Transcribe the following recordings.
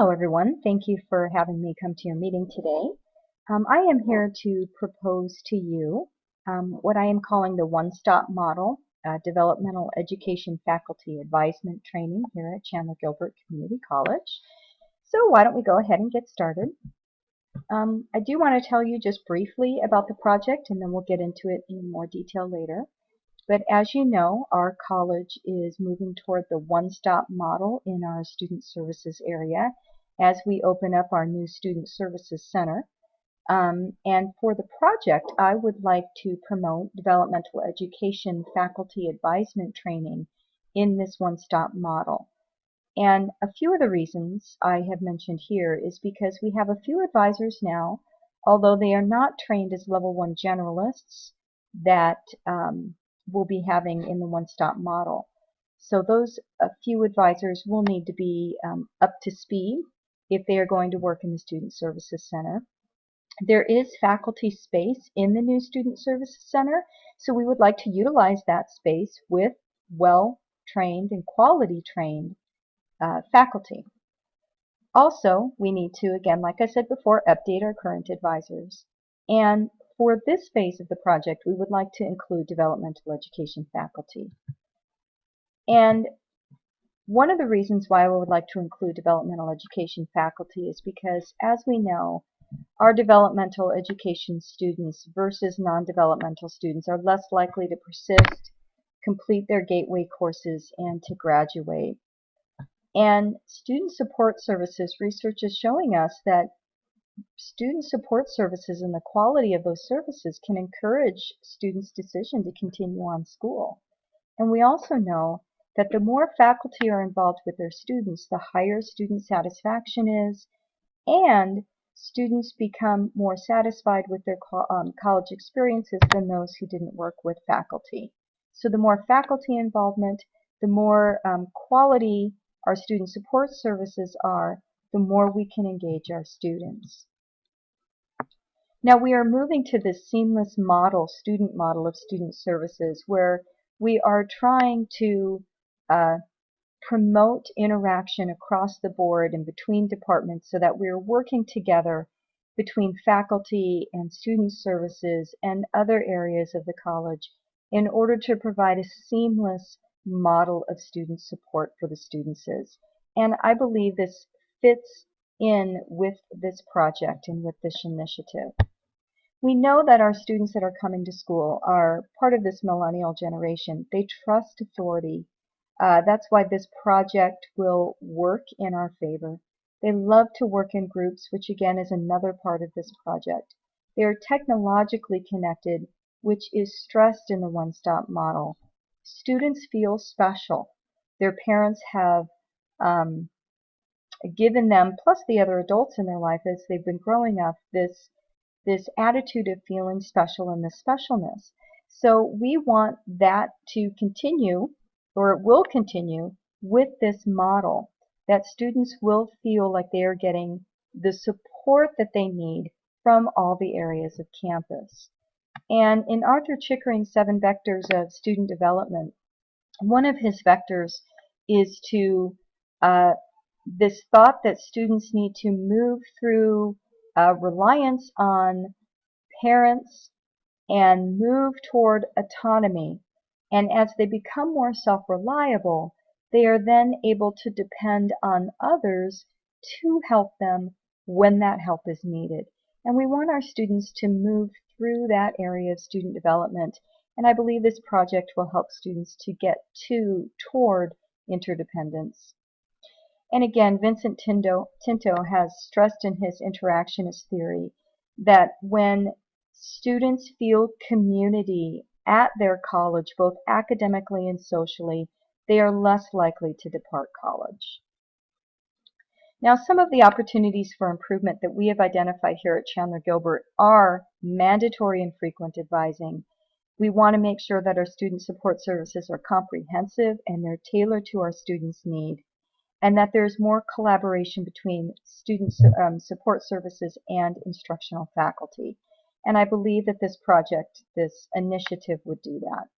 Hello everyone, thank you for having me come to your meeting today. I am here to propose to you what I am calling the OneStop Model, Developmental Education Faculty Advisement Training here at Chandler Gilbert Community College. So why don't we go ahead and get started. I do want to tell you just briefly about the project and then we'll get into it in more detail later. But as you know, our college is moving toward the one-stop model in our student services area as we open up our new student services center. And for the project, I would like to promote developmental education faculty advisement training in this one-stop model. And a few of the reasons I have mentioned here is because we have a few advisors now, although they are not trained as level 1 generalists, that we'll be having in the one-stop model. So those few advisors will need to be up to speed if they are going to work in the Student Services Center. There is faculty space in the new Student Services Center, so we would like to utilize that space with well-trained and quality-trained faculty. Also, we need to, again, like I said before, update our current advisors. And for this phase of the project, we would like to include developmental education faculty. And one of the reasons why we would like to include developmental education faculty is because, as we know, our developmental education students versus non-developmental students are less likely to persist, complete their gateway courses, and to graduate. And student support services research is showing us that student support services and the quality of those services can encourage students' decision to continue on school. And we also know that the more faculty are involved with their students, the higher student satisfaction is, and students become more satisfied with their college experiences than those who didn't work with faculty. So the more faculty involvement, the more quality our student support services are, the more we can engage our students. Now we are moving to this seamless model, student model of student services, where we are trying to promote interaction across the board and between departments so that we're working together between faculty and student services and other areas of the college in order to provide a seamless model of student support for the students. And I believe this fits in with this project and with this initiative. We know that our students that are coming to school are part of this millennial generation. They trust authority. That's why this project will work in our favor. They love to work in groups, which again is another part of this project. They are technologically connected, which is stressed in the one-stop model. Students feel special. Their parents have given them, plus the other adults in their life as they've been growing up, this attitude of feeling special and this specialness. So we want that to continue, or it will continue, with this model, that students will feel like they are getting the support that they need from all the areas of campus. And in Arthur Chickering's 7 vectors of student development, one of his vectors is to this thought that students need to move through reliance on parents and move toward autonomy. And as they become more self-reliable, they are then able to depend on others to help them when that help is needed. And we want our students to move through that area of student development. And I believe this project will help students to get toward interdependence. And again, Vincent Tinto has stressed in his interactionist theory that when students feel community at their college, both academically and socially, they are less likely to depart college. Now, some of the opportunities for improvement that we have identified here at Chandler Gilbert are mandatory and frequent advising. We want to make sure that our student support services are comprehensive and they're tailored to our students' need, and that there's more collaboration between student support services and instructional faculty. And I believe that this project, this initiative, would do that.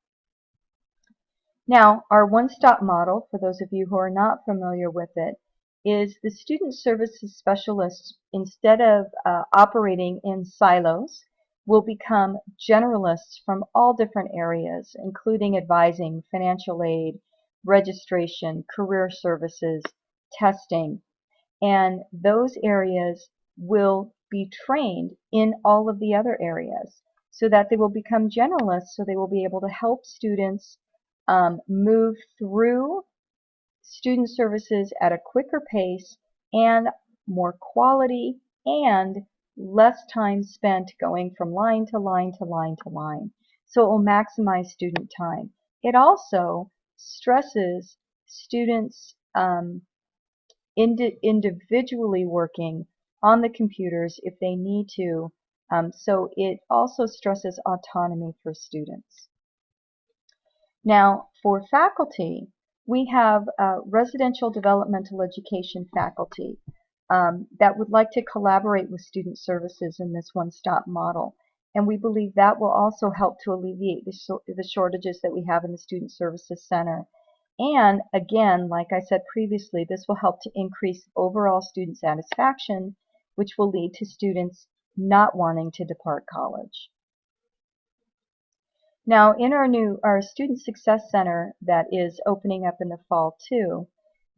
Now, our one-stop model, for those of you who are not familiar with it, is the student services specialists, instead of operating in silos, will become generalists from all different areas, including advising, financial aid, registration, career services, testing, and those areas will be trained in all of the other areas so that they will become generalists, so they will be able to help students move through student services at a quicker pace and more quality and less time spent going from line to line to line to line. So it will maximize student time. It also stresses students individually working on the computers if they need to. So it also stresses autonomy for students. Now, for faculty, we have residential developmental education faculty that would like to collaborate with student services in this one-stop model. And we believe that will also help to alleviate the shortages that we have in the Student Services Center. And again, like I said previously, this will help to increase overall student satisfaction, which will lead to students not wanting to depart college. Now, in our Student Success Center that is opening up in the fall too,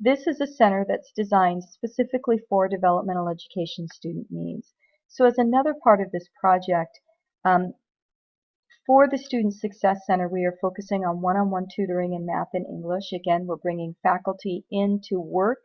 this is a center that's designed specifically for developmental education student needs. So as another part of this project, for the Student Success Center, we are focusing on one-on-one tutoring in math and English. Again, we're bringing faculty in to work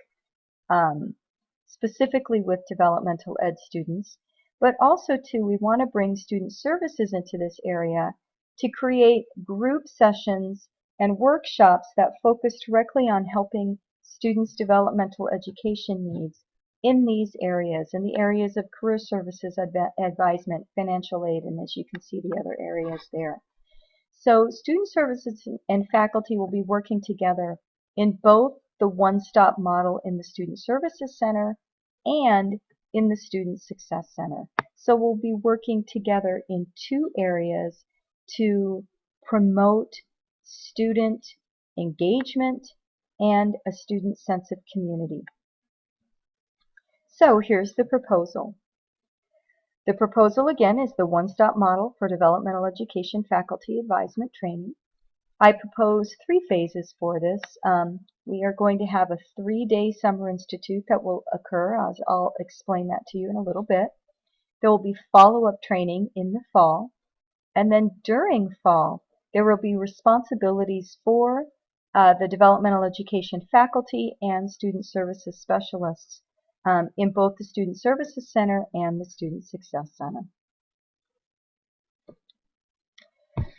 specifically with developmental ed students, but also too, we want to bring student services into this area to create group sessions and workshops that focus directly on helping students' developmental education needs in these areas, in the areas of career services, advisement, financial aid, and as you can see the other areas there. So student services and faculty will be working together in both the one-stop model in the Student Services Center and in the Student Success Center. So we'll be working together in two areas to promote student engagement and a student sense of community. So here's the proposal. The proposal again is the one-stop model for developmental education faculty advisement training. I propose 3 phases for this. We are going to have a 3-day summer institute that will occur. I'll explain that to you in a little bit. There will be follow-up training in the fall. And then during fall, there will be responsibilities for the developmental education faculty and student services specialists in both the Student Services Center and the Student Success Center.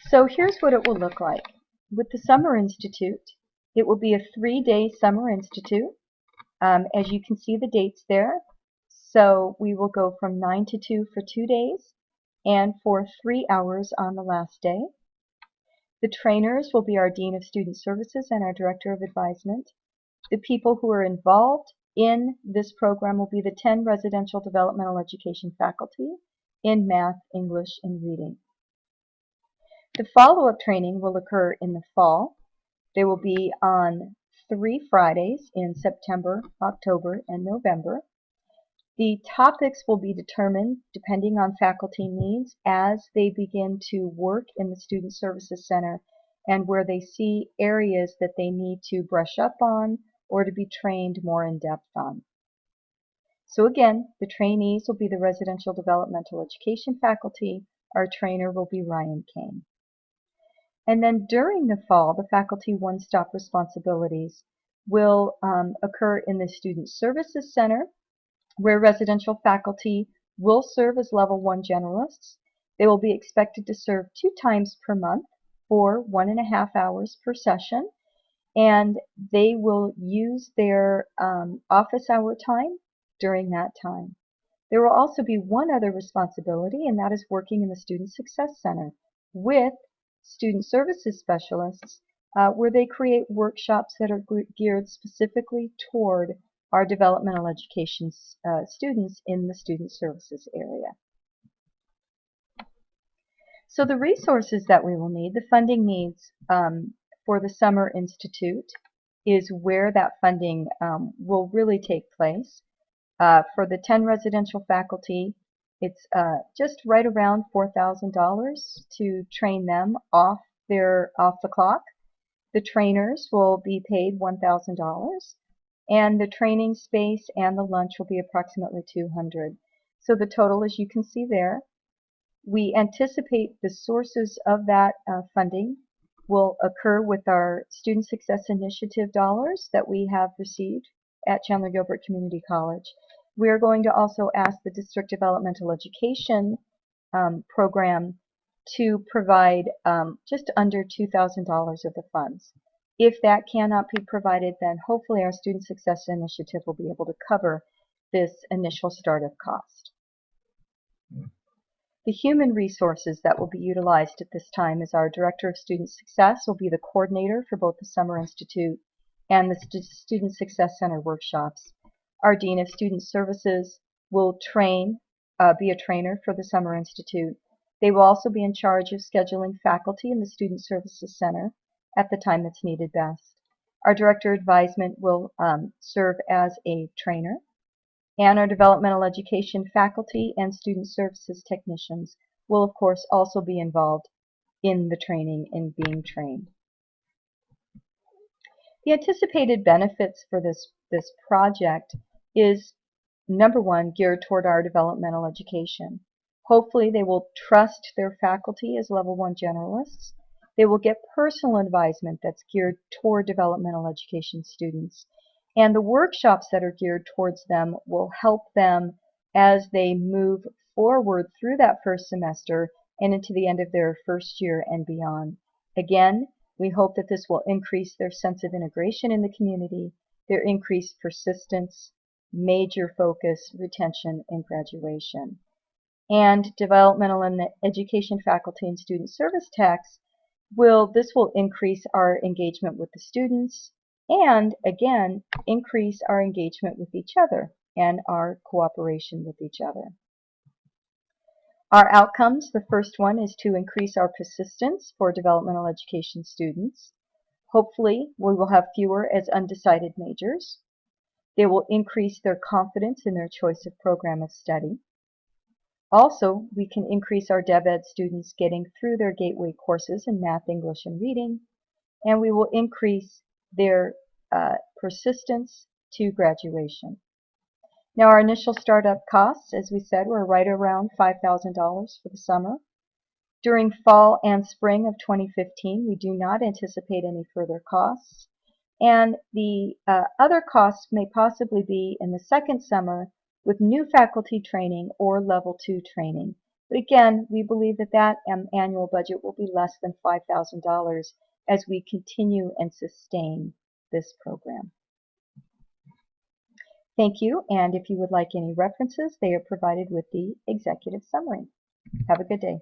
So here's what it will look like. With the Summer Institute, it will be a 3-day Summer Institute. As you can see the dates there. So we will go from 9 to 2 for 2 days and for 3 hours on the last day. The trainers will be our Dean of Student Services and our Director of Advisement. The people who are involved in this program will be the 10 residential developmental education faculty in math, English, and reading. The follow-up training will occur in the fall. They will be on 3 Fridays in September, October, and November. The topics will be determined depending on faculty needs as they begin to work in the Student Services Center and where they see areas that they need to brush up on or to be trained more in depth on. So again, the trainees will be the residential developmental education faculty. Our trainer will be Ryan Kane. And then during the fall, the faculty one-stop responsibilities will occur in the Student Services Center, where residential faculty will serve as level 1 generalists. They will be expected to serve 2 times per month for 1.5 hours per session, and they will use their office hour time during that time. There will also be one other responsibility, and that is working in the Student Success Center with student services specialists where they create workshops that are geared specifically toward our developmental education students in the student services area. So the resources that we will need, the funding needs for the Summer Institute is where that funding will really take place. For the 10 residential faculty, it's just right around $4,000 to train them off the clock. The trainers will be paid $1,000, and the training space and the lunch will be approximately $200. So the total, as you can see there, we anticipate the sources of that funding will occur with our Student Success Initiative dollars that we have received at Chandler Gilbert Community College. We are going to also ask the District Developmental Education program to provide just under $2,000 of the funds. If that cannot be provided, then hopefully our Student Success Initiative will be able to cover this initial startup cost. The human resources that will be utilized at this time is our Director of Student Success will be the coordinator for both the Summer Institute and the Student Success Center workshops. Our Dean of Student Services will be a trainer for the Summer Institute. They will also be in charge of scheduling faculty in the Student Services Center at the time that's needed best. Our Director of Advisement will serve as a trainer, and our developmental education faculty and student services technicians will of course also be involved in the training and being trained. The anticipated benefits for this project is, number one, geared toward our developmental education. Hopefully they will trust their faculty as level 1 generalists. They will get personal advisement that's geared toward developmental education students. And the workshops that are geared towards them will help them as they move forward through that first semester and into the end of their first year and beyond. Again, we hope that this will increase their sense of integration in the community, their increased persistence, major focus, retention, and graduation. And developmental and education faculty and student service techs will increase our engagement with the students and, again, increase our engagement with each other and our cooperation with each other. Our outcomes, the first one is to increase our persistence for developmental education students. Hopefully, we will have fewer as undecided majors. They will increase their confidence in their choice of program of study. Also, we can increase our DevEd students getting through their gateway courses in math, English, and reading, and we will increase their persistence to graduation. Now, our initial startup costs, as we said, were right around $5,000 for the summer. During fall and spring of 2015, we do not anticipate any further costs, and the other costs may possibly be in the second summer with new faculty training or level 2 training. But again, we believe that annual budget will be less than $5,000 as we continue and sustain this program. Thank you, and if you would like any references, they are provided with the executive summary. Have a good day.